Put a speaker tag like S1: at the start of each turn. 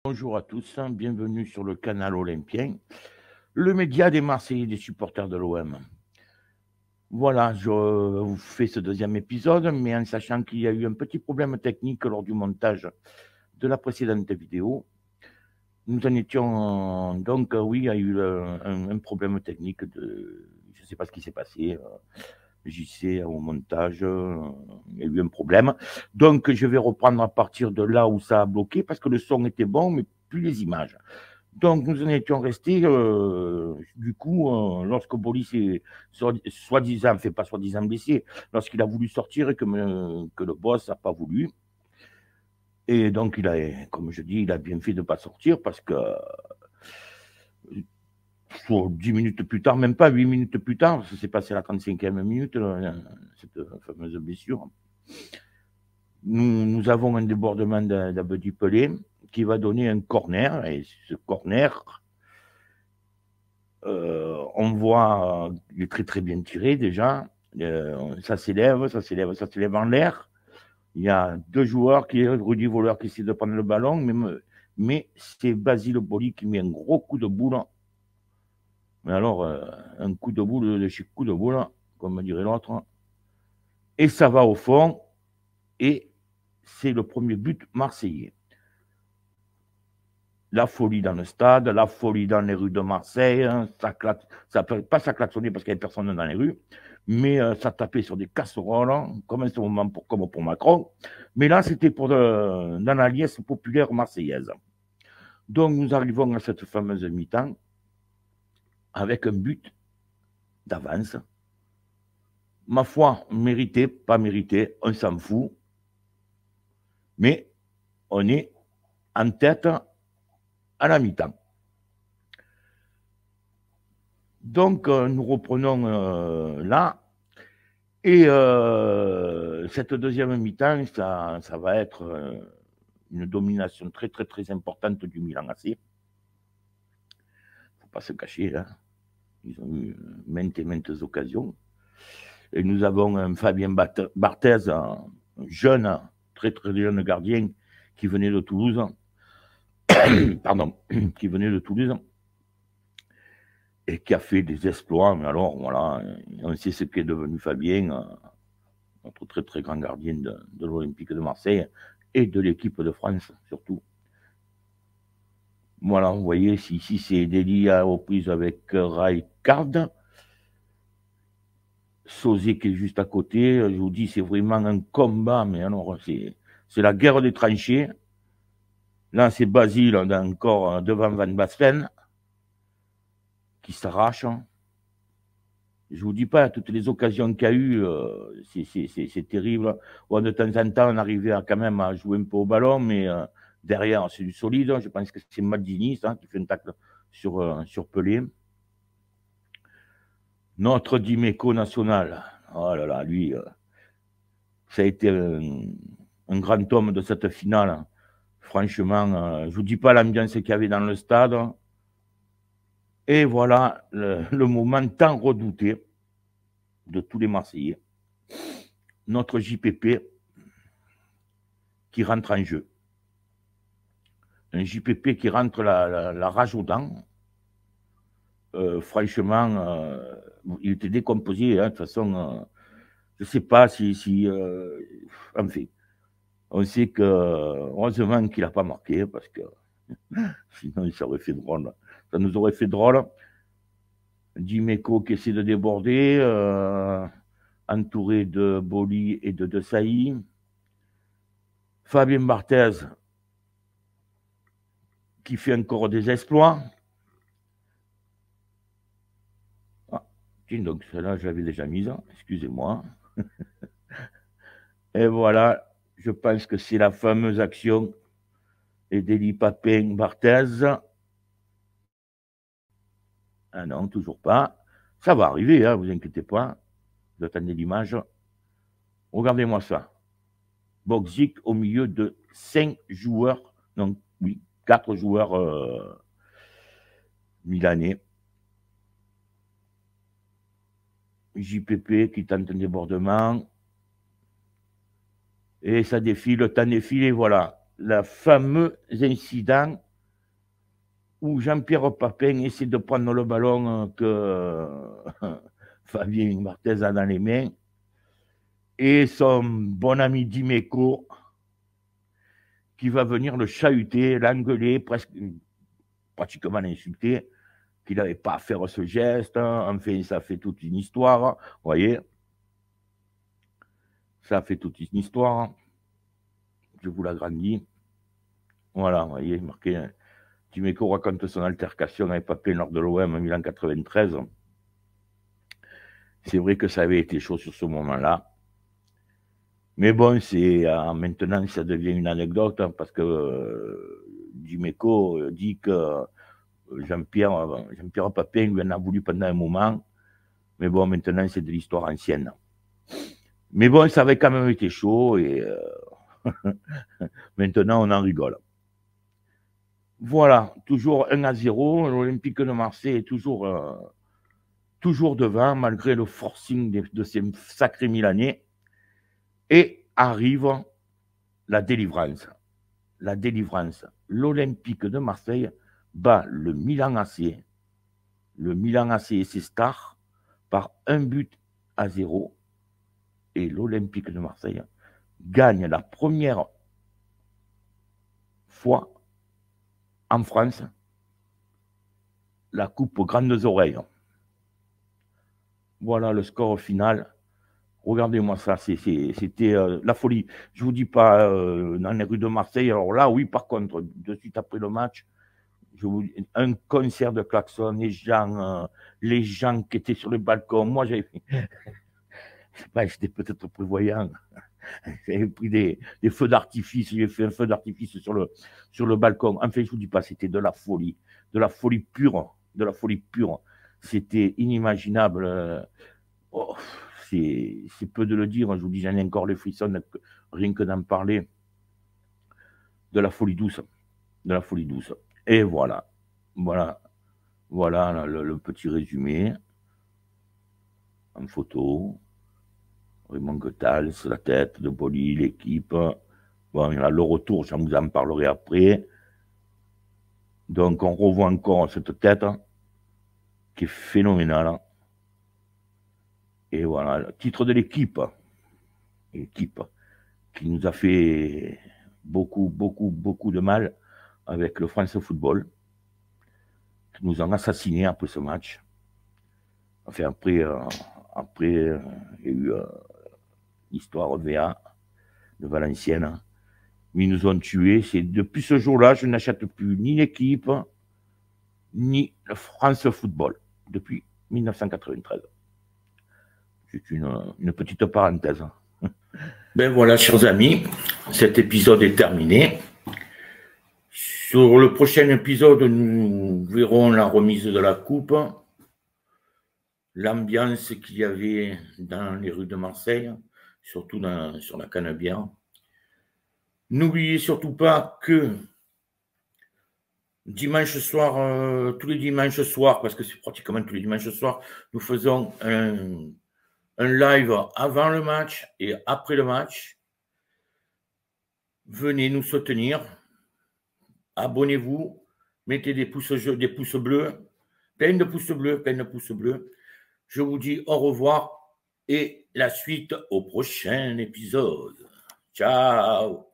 S1: Bonjour à tous, bienvenue sur le canal Olympien, le média des Marseillais et des supporters de l'OM. Voilà, je vous fais ce deuxième épisode, mais en sachant qu'il y a eu un petit problème technique lors du montage de la précédente vidéo. Nous en étions, donc oui, il y a eu un problème technique, je ne sais pas ce qui s'est passé, JC au montage, il y a eu un problème. Donc je vais reprendre à partir de là où ça a bloqué, parce que le son était bon, mais plus les images. Donc, nous en étions restés, du coup, lorsque Bolis est soi-disant, fait pas soi-disant blessé, lorsqu'il a voulu sortir et que le boss n'a pas voulu. Et donc, comme je dis, il a bien fait de ne pas sortir parce que 10 minutes plus tard, même pas 8 minutes plus tard, ça s'est passé à la 35e minute, cette fameuse blessure. Nous avons un débordement d'Abedi Pelé qui va donner un corner. Et ce corner, on voit, il est très très bien tiré déjà. Ça s'élève, ça s'élève, ça s'élève en l'air. Il y a deux joueurs, Rudy Voleur qui essaie de prendre le ballon, mais c'est Basile Boli qui met un gros coup de boule. Mais alors, un coup de boule de chez coup de boule, comme dirait l'autre. Et ça va au fond. Et c'est le premier but marseillais. La folie dans le stade, la folie dans les rues de Marseille. Ça peut pas s'aklaxonner parce qu'il n'y avait personne dans les rues, mais ça tapait sur des casseroles, comme en ce moment comme pour Macron. Mais là, c'était dans la liesse populaire marseillaise. Donc, nous arrivons à cette fameuse mi-temps avec un but d'avance. Ma foi, mérité, pas mérité, on s'en fout. Mais on est en tête à la mi-temps. Donc, nous reprenons là. Et cette deuxième mi-temps, ça va être une domination très, très, très importante du Milan AC. Il ne faut pas se cacher, hein. Ils ont eu maintes et maintes occasions. Et nous avons un Fabien Barthez, un jeune, très, très jeune gardien qui venait de Toulouse. Pardon, qui venait de Toulouse et qui a fait des exploits. Mais alors, voilà, on sait ce qu'est devenu Fabien, notre très très grand gardien de l'Olympique de Marseille et de l'équipe de France surtout. Voilà, vous voyez, ici c'est Deli à reprise avec Rijkaard. Sauzé qui est juste à côté. Je vous dis, c'est vraiment un combat, mais alors c'est la guerre des tranchées. Là, c'est Basile encore devant Van Basten qui s'arrache. Je ne vous dis pas, toutes les occasions qu'il y a eu, c'est terrible. Bon, de temps en temps, on arrivait quand même à jouer un peu au ballon, mais derrière, c'est du solide. Je pense que c'est Maldini qui fait un tacle sur Pelé. Notre Dimeco national, oh là là, lui, ça a été un grand homme de cette finale. Franchement, je ne vous dis pas l'ambiance qu'il y avait dans le stade. Et voilà le moment tant redouté de tous les Marseillais. Notre JPP qui rentre en jeu. Un JPP qui rentre la rage aux dents. Franchement, il était décomposé. Hein, de toute façon, je ne sais pas si enfin, on sait que heureusement qu'il n'a pas marqué parce que sinon ça aurait fait drôle. Ça nous aurait fait drôle. Dimeco qui essaie de déborder, entouré de Boli et de Sailly. Fabien Barthez qui fait encore des exploits. Ah, tiens, donc celle-là, je l'avais déjà mise, excusez-moi. Et voilà, je pense que c'est la fameuse action d'Eli Papin Barthez. Ah non, toujours pas. Ça va arriver, hein, vous inquiétez pas. Vous attendez l'image. Regardez-moi ça. Boxic au milieu de 5 joueurs, non, oui, 4 joueurs milanais. JPP qui tente un débordement. Et ça défile, le temps défile, et voilà. Le fameux incident où Jean-Pierre Papin essaie de prendre le ballon que Fabien Barthez a dans les mains. Et son bon ami Dimeco qui va venir le chahuter, l'engueuler, pratiquement l'insulter, qu'il n'avait pas à faire ce geste. Enfin, ça fait toute une histoire. Vous voyez, ça fait toute une histoire. Je vous l'agrandis. Voilà, vous voyez, marqué. Dimeco raconte son altercation avec Papin lors de l'OM en 1993. C'est vrai que ça avait été chaud sur ce moment-là. Mais bon, maintenant, ça devient une anecdote parce que Dimeco dit que Jean-Pierre Papin lui en a voulu pendant un moment. Mais bon, maintenant, c'est de l'histoire ancienne. Mais bon, ça avait quand même été chaud et maintenant, on en rigole. Voilà, toujours 1-0. L'Olympique de Marseille est toujours devant, malgré le forcing de ces sacrés Milanais. Et arrive la délivrance. La délivrance. L'Olympique de Marseille bat le Milan AC. Le Milan AC et ses stars par 1-0. Et l'Olympique de Marseille gagne la première fois en France la coupe aux grandes oreilles. Voilà le score final. Regardez-moi ça, c'était la folie. Je ne vous dis pas dans les rues de Marseille. Alors là, oui, par contre, de suite après le match, un concert de klaxons, les gens qui étaient sur le balcon. Moi, j'étais peut-être prévoyant. J'avais pris des feux d'artifice. J'ai fait un feu d'artifice sur le balcon. Enfin, je ne vous dis pas, c'était de la folie pure. De la folie pure. C'était inimaginable. Oh, c'est peu de le dire. Je vous dis, j'en ai encore les frissons, rien que d'en parler. De la folie douce. De la folie douce. Et voilà. Voilà le petit résumé en photo. Raymond Goethals, la tête de Boli, l'équipe. Bon, il y a le retour, je vous en parlerai après. Donc, on revoit encore cette tête qui est phénoménale. Et voilà, le titre de l'équipe qui nous a fait beaucoup de mal avec le France Football, qui nous ont assassinés après ce match. Enfin, après, il y a eu l'histoire VA de Valenciennes. Mais ils nous ont tués. Depuis ce jour-là, je n'achète plus ni l'équipe, ni le France Football, depuis 1993. C'est une petite parenthèse. Ben voilà, chers amis, cet épisode est terminé. Sur le prochain épisode, nous verrons la remise de la coupe, l'ambiance qu'il y avait dans les rues de Marseille, surtout sur la Canebière. N'oubliez surtout pas que dimanche soir, tous les dimanches soirs, parce que c'est pratiquement tous les dimanches soirs, nous faisons un live avant le match et après le match. Venez nous soutenir. Abonnez-vous. Mettez des pouces bleus. Plein de pouces bleus. Je vous dis au revoir et la suite au prochain épisode. Ciao.